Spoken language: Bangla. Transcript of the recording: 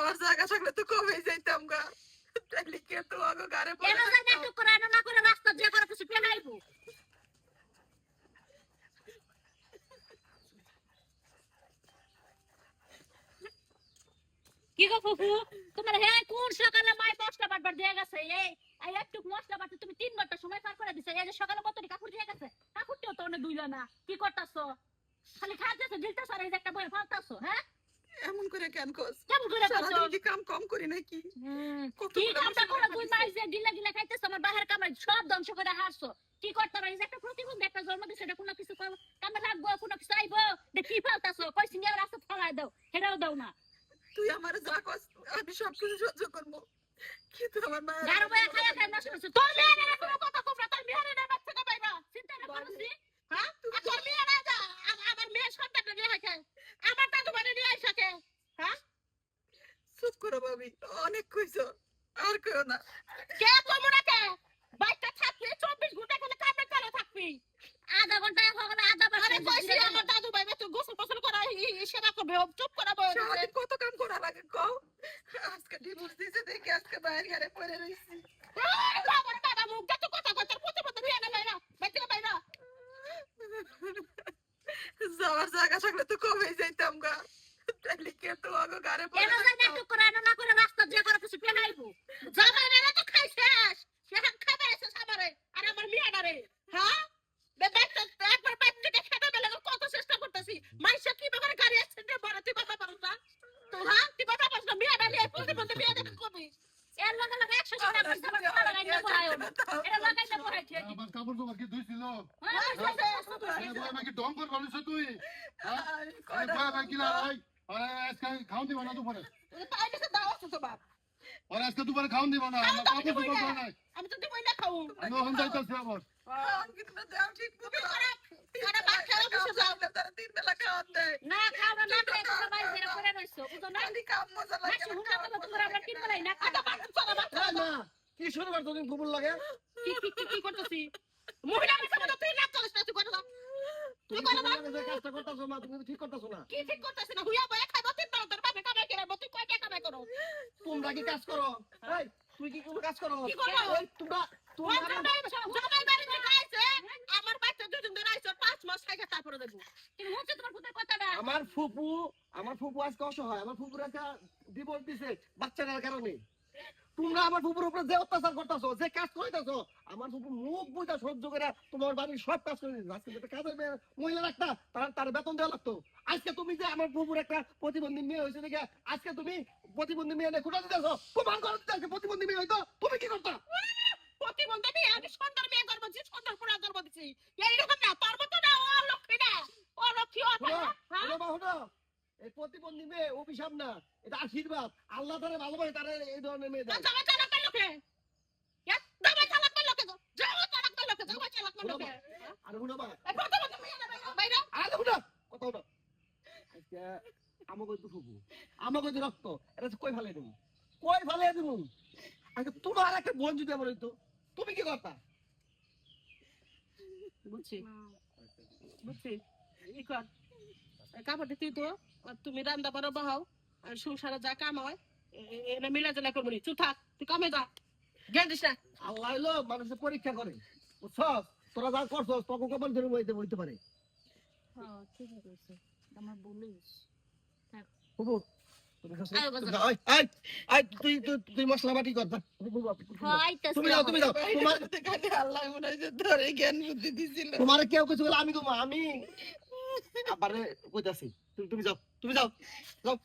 যাওয়ার জায়গা থাকলে তো কবেই যাইতাম গা। তাইলে কে তো আগো গারে পড়ে কেন জানি একটু করে না করে রাস্তা যে করে কিছু পেলাইবো। কি গো ফুফু তোমার হ্যাঁ কোন সকালে মাই মশলা বাটবার দিয়ে গেছে এই একটু মশলা বাটতে তুমি 3 ঘন্টা সময় পার করে দিছে এই যে সকালে মতই কাপড় দিয়ে গেছে কাপড়টিও তো অনেক ধুইলা না কি করতাছো খালি খাইতেছো গিলতেছো আর এই যে একটা বই ফালতাছো হ্যাঁ এমন করে কেন কস? কেমন করে করছো সারাদিন কি কাম কম করি নাকি? কি কামটা করো তুই মাই যে গিলা গিলা খাইতেছো আমার বাহির কামাই সব ধ্বংস করে হারছো কি করতে পারিস একটা প্রতিবন্ধী একটা জন্ম দিছে এটা কোনো কিছু কামে লাগবো কোনো কিছু আইবো দে কি ফালতাছো কই সিঙ্গা রাস্তা ফলাই দাও হেরাও দাও না তুই আমার যা কস আমি সব কিছু সহ্য করবো, কিন্তু আমার মা গারো বয়া খায়া খায় নষ্ট করছো তোর মেয়ে না কোনো কথা কইরা তোর মেয়ে না বাচ্চা কা পাইবা চিন্তা না করছিস হ্যাঁ তোর মেয়ে না যা আমার মেয়ে সন্তান নিয়ে থাকে আমার দাদু মানে নিয়ে আইসাকে হ্যাঁ চুপ করো ভাবি, অনেক কইছো আর কইও না। কে তোমরা কে বাইটা থাকবি 24 ঘন্টা করে কামে করে থাকবি আধা ঘন্টা হবে না আধা ঘন্টা আরে কইছি আমার দাদু ভাই তো গোসল গোসল করা সেবা করবে চুপ করা বল সারাদিন কত কাম করা লাগে কও। আজকে ডিভোর্স দিছে দেখে আজকে বাইরে ঘরে পড়ে রইছি। বাবা বাবা মুখ যত কথা কথা প্রতিবন্ধী বিয়ে না বাইরা বাইতে বাইরা যাওয়ার জায়গা থাকলে তো কবেই যাইতাম গা। তাইলে কে তো আগো গারে পড়ে কেন জানি একটু করে না করে রাস্তা যে করে কিছু পেলাইবো জামাই না তো খাই শেষ সেখান খাবে এসে সামারে আর আমার মিয়াডা রে হ্যাঁ দেখতে একবার বাইক থেকে খেতে বেলে কত চেষ্টা করতেছি মাইসা কি ব্যাপারে গাড়ি অ্যাক্সিডেন্ট বড় তুই কথা পারছ না তো হ্যাঁ তুই কথা পারছ না মিয়াডা নিয়ে প্রতিবন্ধী বিয়ে দেখে কবি এর লগে লগে 100 টাকা পয়সা আমার লাগাই না বড়ায় এটা লাগাই না বড়ায় ঠিক আমার কাপড় তো বাকি ধুইছিল হ্যাঁ আমাকে ডং করে বলিস তুই বাকি লাই আরে আজকে খাওন দিব না দুপুরে তাইলে দাও তো বাপ আরে আজকে দুপুরে খাওন দিব না আমার কাপড় তো বাকি নাই আমি তো দিবই না খাও আমি ওখান যাইতাছি আবার কিন্তু দাও ঠিক মতো আরে বাচ্চা বসে যাও তারা তিন বেলা খাওয়ান দেয়। না খাও না খাই তোমরা বাইরে বের করে রইছো বুঝো না খালি কাম মজা লাগে মাসি হুকা তো তোমরা আমরা কিন বলাই না খাও বাচ্চা না কি শুরু করছ তুমি ফুবুল লাগে কি করতেছি মহিলা মিছে তো তুই না চলিস না তুই করলা তুমি যে কাজটা করতেছো মা তুমি ঠিক করতেছো না কি ঠিক করতেছিস না হুইয়া বয়া খাইবো তিন বেলা তোর বাপে কামাই করে তুই কয় টাকা কামাই করো তোমরা কি কাজ করো এই তুই কি কোনো কাজ করো কি করো? ওই তোমরা জামাই বাড়ি থেকে আইছে আমার বাচ্চা দুদিন ধরে আইছে 5 মাস খাইছে তারপরে দেবো তুমি হচ্ছে তোমার পুতের কথাটা আমার ফুপু আজকে অসহায় আমার ফুপুর একটা ডিভোর্স দিছে বাচ্চাটার কারণে তোমরা আমার ফুপুর উপরে যে অত্যাচার করতেছো যে কাজ করিতেছো আমার ফুপু মুখ বুঝা সহ্য করে তোমার বাড়ির সব কাজ করে দিচ্ছে আজকে একটা কাজের মেয়ে মহিলা রাখতা তার বেতন দেওয়া লাগতো আজকে তুমি যে আমার ফুপুর একটা প্রতিবন্ধী মেয়ে হয়েছে দেখে আজকে তুমি প্রতিবন্ধী মেয়ে খুঁটা দিতেছো তোমার ঘর আজকে প্রতিবন্ধী মেয়ে হইতো তুমি কি করতা প্রতিবন্ধী মেয়ে আমি সুন্দর মেয়ে গর্ব দিছি সুন্দর পুরা গর্ব দিছি এইরকম না তোর মতো না ও লক্ষ্মী না ও লক্ষ্মী ও হলো এই প্রতিবন্ধী মেয়ে অভিশাপ না এটা আশীর্বাদ আল্লাহ তারে ভালোবাসে তারে এই ধরনের মেয়ে দেয় জামাই চালাক করলো কে জামাই চালাক করলো কে জামাই চালাক করলো কে জামাই চালাক করলো কে আর হুনো বা প্রতিবন্ধী মেয়ে না বাইরে আরে হুনো কথা হলো আজকে আমাকে তো ফুবু আমাকে তো রক্ত এটা কই ফেলে দেবো আজকে তোমার একটা বোন যদি আমার হইতো তুমি কি করতা বুঝছি ই কর কাপড় তুই তো তুমি রান্না বাড়া বাহাও আর সংসারে যা কাম হয় এনে মিলা জানা করবো নি চুপ থাক তুই কামে যা জ্ঞান দিস না আল্লাহ হইলো মানুষের পরীক্ষা করে বুঝছস তোরা যা করছস তখন কেমন ধরে বইতে পারে হ্যাঁ ঠিক আছে আমার বলিস ফুবু আয় বাজার। তুই মশলা বাটি কর তুমি যাও তোমার আল্লাহ মনে হয় যে ধরে জ্ঞান বুদ্ধি দিছিল। তোমার কেউ কিছু বলে আমি আবার কইতাছি তুমি যাও যাও